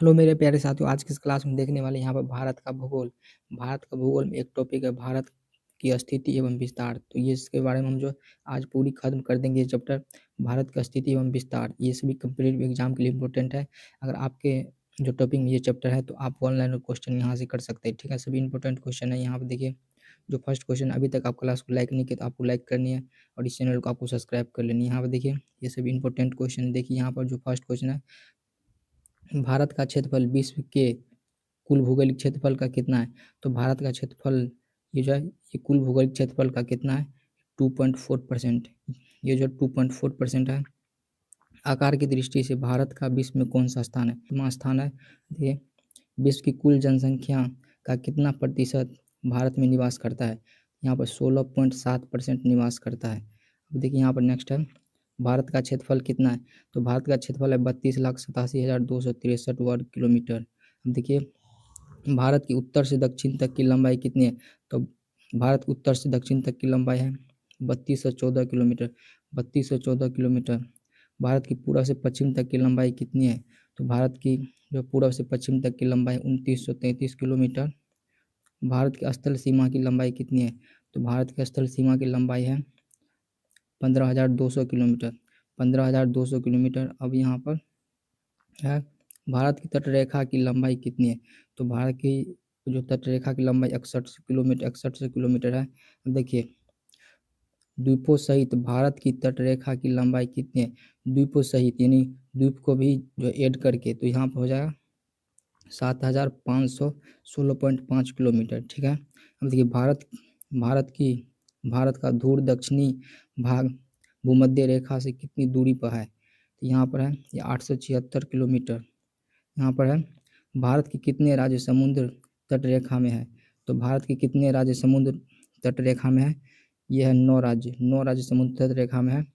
Hello मेरे प्यारे साथियों, आज की इस क्लास में देखने वाले यहाँ पर भारत का भूगोल। भारत का भूगोल में एक टॉपिक है भारत की स्थिति एवं विस्तार। तो ये इसके बारे में हम जो आज पूरी खत्म कर देंगे ये चैप्टर, भारत का स्थिति एवं विस्तार। ये सभी कम्पिटिटिव एग्जाम के लिए इंपॉर्टेंट है। अगर आपके जो टॉपिक में ये चैप्टर है तो आप ऑनलाइन क्वेश्चन यहाँ से कर सकते हैं। ठीक है, सभी इंपॉर्टेंट क्वेश्चन है यहाँ पर। देखिए, जो फर्स्ट क्वेश्चन, अभी तक आप क्लास को लाइक नहीं किया तो आपको लाइक करनी है और इस चैनल को आपको सब्सक्राइब कर लेनी है। यहाँ पर देखिए, ये सभी इंपॉर्टेंट क्वेश्चन। देखिए यहाँ पर जो फर्स्ट क्वेश्चन है, भारत का क्षेत्रफल विश्व के कुल भौगोलिक क्षेत्रफल का कितना है? तो भारत का क्षेत्रफल ये जो है, ये कुल भौगोलिक क्षेत्रफल का कितना है? 2.4%। ये जो 2.4% है। आकार की दृष्टि से भारत का विश्व में कौन सा स्थान है? कितना स्थान है? देखिए, विश्व की कुल जनसंख्या का कितना प्रतिशत भारत में निवास करता है? यहाँ पर 16.7% निवास करता है। अब देखिए यहाँ पर नेक्स्ट है, भारत का क्षेत्रफल कितना है? तो भारत का क्षेत्रफल है 32,87,263 वर्ग किलोमीटर। अब देखिए, भारत की उत्तर से दक्षिण तक की लंबाई कितनी है? तो भारत की उत्तर से दक्षिण तक की लंबाई है 3214 किलोमीटर। 3214 किलोमीटर। भारत की पूर्व से पश्चिम तक की लंबाई कितनी है? तो भारत की जो पूर्व से पश्चिम तक की लंबाई 2933 किलोमीटर। भारत की स्थल सीमा की लंबाई कितनी है? तो भारत की स्थल सीमा की लंबाई है 15,200 किलोमीटर। 15,200 किलोमीटर। अब यहाँ पर है, भारत की तटरेखा की लंबाई कितनी है? तो भारत की जो तटरेखा की लंबाई 61 किलोमीटर है। देखिए, द्वीपों सहित भारत की तटरेखा की लंबाई कितनी है? द्वीपों सहित यानी द्वीप को भी जो ऐड करके, तो यहाँ पर हो जाएगा 7,516.5 किलोमीटर। ठीक है। अब देखिए, भारत का ध्रुव दक्षिणी भाग भूमध्य रेखा से कितनी दूरी पर है? तो यहाँ पर है ये 876 किलोमीटर। यहाँ पर है, भारत के कितने राज्य समुद्र तट रेखा में है? तो भारत के कितने राज्य समुद्र तट रेखा में है? यह है 9 राज्य। 9 राज्य समुद्र तट रेखा में है।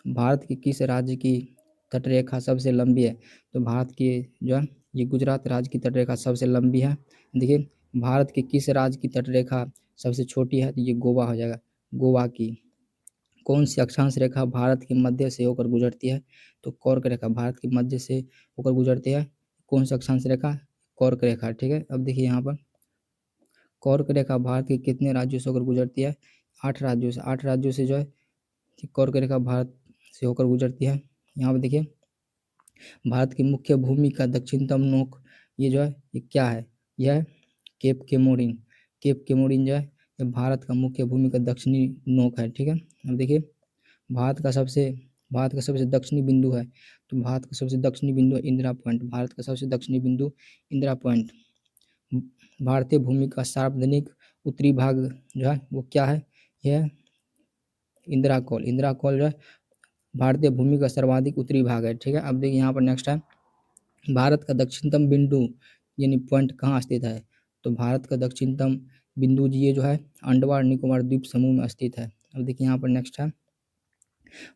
भारत के किस राज्य की तट रेखा सबसे लंबी है? तो भारत की जो है, ये गुजरात राज्य की तट रेखा सबसे लंबी है। देखिए, भारत के किस राज्य की तट रेखा सबसे छोटी है? तो ये गोवा हो जाएगा। गोवा की कौन सी अक्षांश रेखा भारत के मध्य से होकर गुजरती है? तो कर्क रेखा भारत के मध्य से होकर गुजरती है। कौन सा अक्षांश रेखा? कर्क रेखा। ठीक है। अब देखिए यहाँ पर, कर्क रेखा भारत के कितने राज्यों से होकर गुजरती है? 8 राज्यों से। 8 राज्यों से जो है कर्क रेखा भारत से होकर गुजरती है। यहाँ पर देखिए, भारत की मुख्य भूमि का दक्षिणतम नोक ये जो है, ये क्या है? यह है केप केमोरिन। केप केमोरिन जो है, ये भारत का मुख्य भूमि का दक्षिणी नोक है। ठीक है। अब देखिए, भारत का सबसे दक्षिणी बिंदु है। तो भारत का सबसे दक्षिणी बिंदु है इंदिरा पॉइंट। भारत का सबसे दक्षिणी बिंदु इंदिरा पॉइंट। भारतीय भूमि का सार्वजनिक उत्तरी भाग जो है वो क्या है? यह इंदिरा कॉल। इंदिरा कॉल जो है भारतीय भूमि का सर्वाधिक उत्तरी भाग है। ठीक है। अब देखिए यहाँ पर नेक्स्ट है, भारत का दक्षिणतम बिंदु यानी पॉइंट कहाँ स्थित है? तो भारत का दक्षिणतम बिंदु ये जो है अंडमान निकोबार द्वीप समूह में स्थित है। अब देखिए यहाँ पर नेक्स्ट है,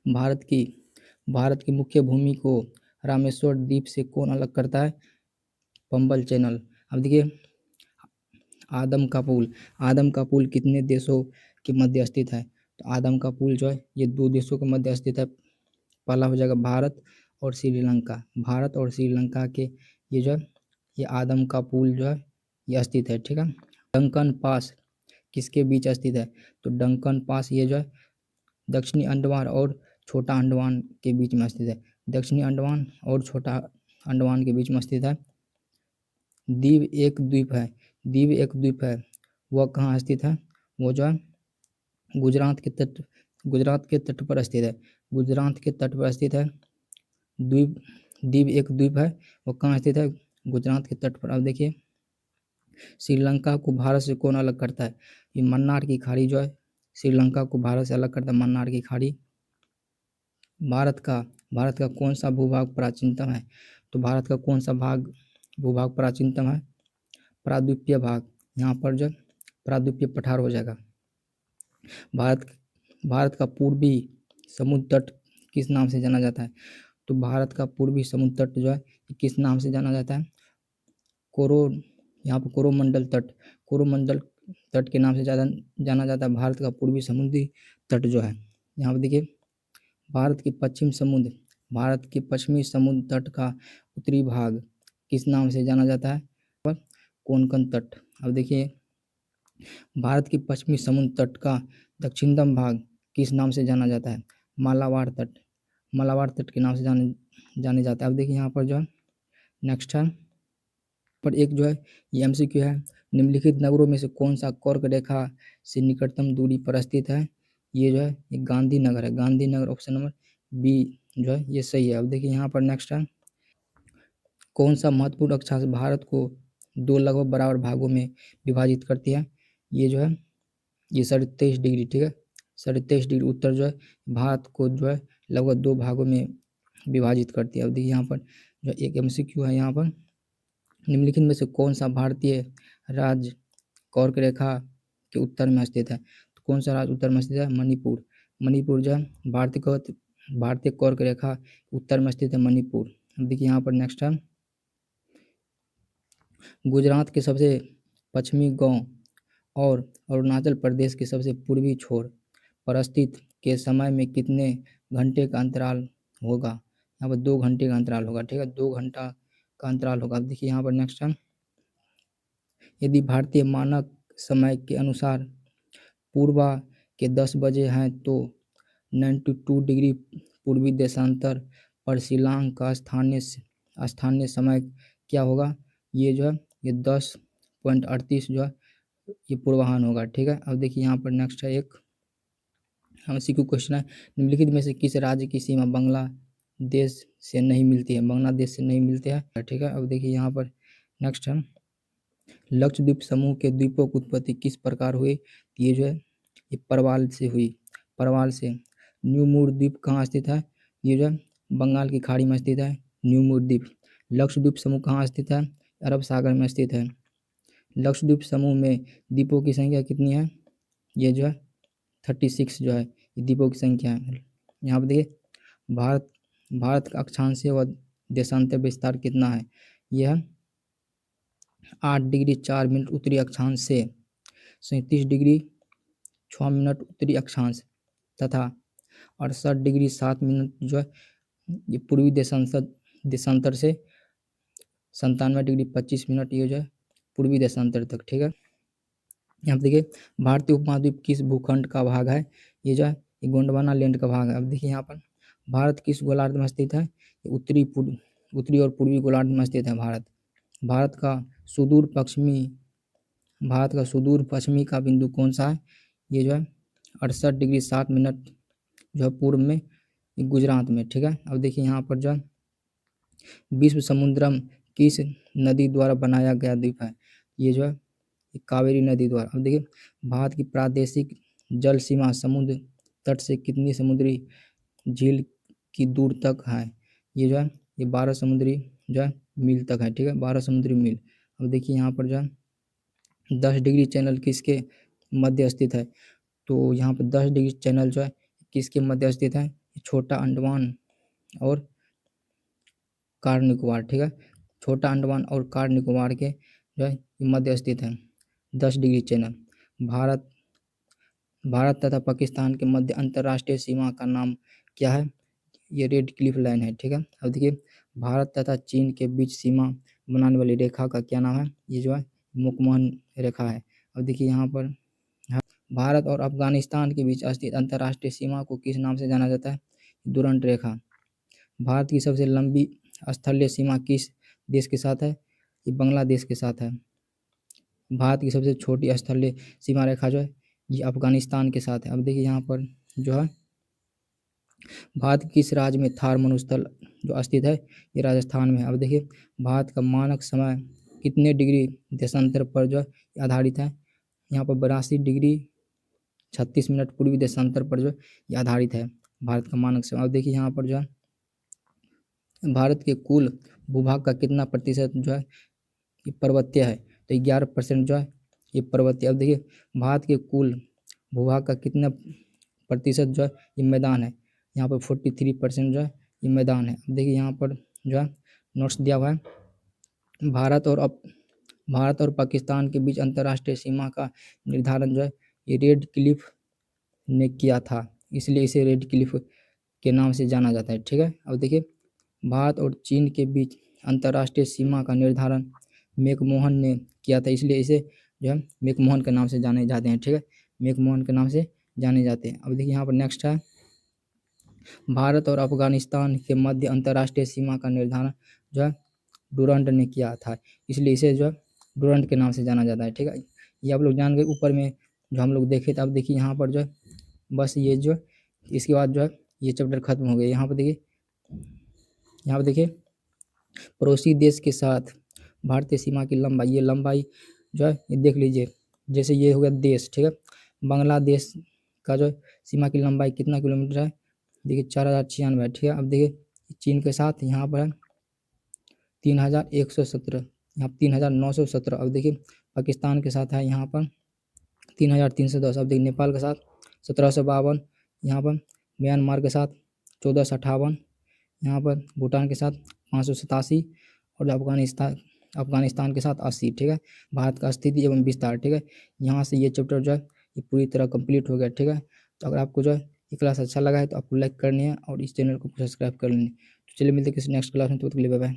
भारत की मुख्य भूमि को रामेश्वर द्वीप से कौन अलग करता है? पंबल चैनल। अब देखिए, आदम का पुल कितने देशों के मध्य स्थित है? तो आदम का पुल जो है ये 2 देशों के मध्य स्थित है। पहला हो जाएगा भारत और श्रीलंका। भारत और श्रीलंका के ये जो है, ये आदम का पुल जो है ये स्थित है। ठीक है। डंकन पास किसके बीच स्थित है? तो डंकन पास ये जो है दक्षिणी अंडमान और छोटा अंडमान के बीच में स्थित है। दक्षिणी अंडमान और छोटा अंडमान के बीच में स्थित है। द्वीप एक द्वीप है। वह कहाँ स्थित है? वो जो है गुजरात के तट पर स्थित है। गुजरात के तट पर स्थित है। द्वीप द्वीप एक द्वीप है। वो कहाँ स्थित है? गुजरात के तट पर। अब देखिए, श्रीलंका को भारत से कौन अलग करता है? ये मन्नार की खाड़ी जो है श्रीलंका को भारत से अलग करता है, मन्नार की खाड़ी। भारत का कौन सा भूभाग प्राचीनतम है? तो भारत का कौन सा भूभाग प्राचीनतम है? प्रायद्वीपीय भाग। यहाँ पर जो प्रायद्वीपीय पठार हो जाएगा। भारत भारत का पूर्वी समुद्र तट किस नाम से जाना जाता है? तो भारत का पूर्वी समुद्र तट जो है किस नाम से जाना जाता है? यहाँ पर कोरोमंडल तट के नाम से जाना जाता है भारत का पूर्वी समुद्री तट जो है। यहाँ पर देखिए, भारत के पश्चिमी समुद्र तट का उत्तरी भाग किस नाम से जाना जाता है? पर कोंकण तट। अब देखिए, भारत के पश्चिमी समुद्र तट का दक्षिणतम भाग किस नाम से जाना जाता है? मालाबार तट। मालाबार तट के नाम से जाने जाता है। अब देखिए यहाँ पर जो है नेक्स्ट है, पर एक जो है ये एमसीक्यू है, निम्नलिखित नगरों में से कौन सा कर्क रेखा से निकटतम दूरी पर स्थित है? ये जो है ये गांधीनगर है। गांधीनगर ऑप्शन नंबर बी जो है ये सही है। अब देखिए यहाँ पर नेक्स्ट है, कौन सा महत्वपूर्ण अक्षांश भारत को दो लगभग बराबर भागों में विभाजित करती है? ये जो है ये 23.5 डिग्री, ठीक है, 23.5 डिग्री उत्तर जो है भारत को जो है लगभग दो भागों में विभाजित करती है। अब देखिए यहाँ पर जो एक एमसीक्यू है, यहाँ पर निम्नलिखित में से कौन सा भारतीय राज्य कर्क रेखा के उत्तर में स्थित है? तो कौन सा राज्य उत्तर में स्थित है? मणिपुर। मणिपुर जो है भारतीय कर्क रेखा के उत्तर में स्थित है मणिपुर। अब देखिए यहाँ पर नेक्स्ट है, गुजरात के सबसे पश्चिमी गांव और अरुणाचल प्रदेश के सबसे पूर्वी छोर पर स्थित के समय में कितने घंटे का अंतराल होगा? यहाँ पर 2 घंटे का अंतराल होगा, ठीक है, 2 घंटा का अंतराल होगा। अब देखिए यहाँ पर नेक्स्ट है, यदि भारतीय मानक समय के अनुसार पूर्वा के 10 बजे हैं तो 92 डिग्री पूर्वी देशांतर पर शिलांग का स्थानीय समय क्या होगा? ये जो है ये 10.38 जो है ये पूर्वाह्न होगा, ठीक है। अब देखिए यहाँ पर नेक्स्ट है एक एमसीक्यू क्वेश्चन है, निम्नलिखित में से किस राज्य की सीमा बांग्लादेश से नहीं मिलती है? बांग्लादेश से नहीं मिलते हैं, ठीक है। अब देखिए यहाँ पर नेक्स्ट है, लक्षद्वीप समूह के द्वीपों की उत्पत्ति किस प्रकार हुई? ये जो है ये परवाल से हुई, परवाल से। न्यू मूर द्वीप कहाँ स्थित है? ये जो है बंगाल की खाड़ी में स्थित है न्यू मूर द्वीप। लक्षद्वीप समूह कहाँ स्थित है? अरब सागर में स्थित है। लक्षद्वीप समूह में द्वीपों की संख्या कितनी है? ये जो है 36 जो है ये द्वीपों की संख्या है। यहाँ पर देखिए भारत का अक्षांशीय व देशांतर विस्तार कितना है? यह 8 डिग्री 4 मिनट उत्तरी अक्षांश से 37 डिग्री 6 मिनट उत्तरी अक्षांश तथा 68 डिग्री 7 मिनट जो है ये पूर्वी देशांतर से 97 डिग्री 25 मिनट ये जो है पूर्वी देशांतर तक, ठीक है। यहाँ पर देखिए भारतीय उपमहाद्वीप किस भूखंड का भाग है? ये जो है ये गोंडवाना लैंड का भाग है। अब देखिए यहाँ पर भारत किस गोलार्ध में स्थित है? उत्तरी और पूर्वी गोलार्ध में स्थित है भारत। भारत का सुदूर पश्चिमी का बिंदु कौन सा है? ये जो है 68 डिग्री 7 मिनट जो है पूर्व में गुजरात में, ठीक है। अब देखिए यहाँ पर जो विश्व समुद्रम किस नदी द्वारा बनाया गया द्वीप है? ये जो है कावेरी नदी द्वारा। अब देखिए भारत की प्रादेशिक जल सीमा समुद्र तट से कितनी समुद्री झील की दूर तक है? ये जो है ये 12 समुद्री जो है मील तक है, ठीक है, 12 समुद्री मील। अब देखिए यहाँ पर जो है 10 डिग्री चैनल किसके मध्य स्थित है? तो यहाँ पर 10 डिग्री चैनल जो है किसके मध्य स्थित है? छोटा अंडमान और कार निकोबार, ठीक है, छोटा अंडमान और कार निकोबार के जो है मध्य स्थित है 10 डिग्री चैनल। भारत तथा पाकिस्तान के मध्य अंतर्राष्ट्रीय सीमा का नाम क्या है? ये रेड क्लिफ लाइन है, ठीक है। अब देखिए भारत तथा चीन के बीच सीमा बनाने वाली रेखा का क्या नाम है? ये जो है मुकमोहन रेखा है। अब देखिए यहाँ पर भारत और अफगानिस्तान के बीच स्थित अंतर्राष्ट्रीय सीमा को किस नाम से जाना जाता है? दुरंत रेखा। भारत की सबसे लंबी स्थलीय सीमा किस देश के साथ है? ये बांग्लादेश के साथ है। भारत की सबसे छोटी स्थलीय सीमा रेखा जो है ये अफगानिस्तान के साथ है। अब देखिए यहाँ पर जो है भारत के किस राज्य में थार मरुस्थल जो स्थित है? ये राजस्थान में। अब देखिए भारत का मानक समय कितने डिग्री देशांतर पर जो है आधारित है? यहाँ पर 82 डिग्री 36 मिनट पूर्वी देशांतर पर जो ये आधारित है भारत का मानक समय। अब देखिए यहाँ पर जो है भारत के कुल भूभाग का कितना प्रतिशत जो है ये पर्वतीय है? तो 11% जो है ये पर्वतीय। अब देखिए भारत के कुल भूभाग का कितना प्रतिशत जो है ये मैदान है? यहाँ पर 43% जो है ये मैदान है। अब देखिए यहाँ पर जो है नोट्स दिया हुआ है, भारत और पाकिस्तान के बीच अंतर्राष्ट्रीय सीमा का निर्धारण जो है ये रेड क्लिफ ने किया था, इसलिए इसे रेड क्लिफ के नाम से जाना जाता है, ठीक है। अब देखिए भारत और चीन के बीच अंतर्राष्ट्रीय सीमा का निर्धारण मैकमोहन ने किया था, इसलिए इसे जो है मैकमोहन के नाम से जाने जाते हैं। ठीक है, मैकमोहन के नाम से जाने जाते हैं। अब देखिए यहाँ पर नेक्स्ट है, भारत और अफगानिस्तान के मध्य अंतर्राष्ट्रीय सीमा का निर्धारण जो है डुरंड ने किया था, इसलिए इसे जो है डुरंड के नाम से जाना जाता है। ठीक है, ये आप लोग जान गए ऊपर में जो हम लोग देखे थे। अब देखिए यहाँ पर जो है बस ये जो इसके बाद जो है ये चैप्टर खत्म हो गया। यहाँ पर देखिए पड़ोसी देश के साथ भारतीय सीमा की लंबाई, ये लंबाई जो है ये देख लीजिए। जैसे ये हो गया देश, ठीक है, बांग्लादेश का जो सीमा की लंबाई कितना किलोमीटर है, देखिए 4096 है। ठीक है, अब देखिए चीन के साथ यहाँ पर है 3117, यहाँ 3917। अब देखिए पाकिस्तान के साथ है यहाँ पर 3310। अब देखिए नेपाल के साथ 1752, यहाँ पर म्यांमार के साथ 1458, यहाँ पर भूटान के साथ 587 और अफगानिस्तान के साथ 80। ठीक है, भारत का स्थिति एवं विस्तार। ठीक है, यहाँ से ये चैप्टर जो है ये पूरी तरह कंप्लीट हो गया। ठीक है, तो अगर आपको जो है ये क्लास अच्छा लगा है तो आपको लाइक करनी है और इस चैनल को सब्सक्राइब कर लेनी है। तो चलिए मिलते हैं किसी नेक्स्ट क्लास में, तो बाय बाय।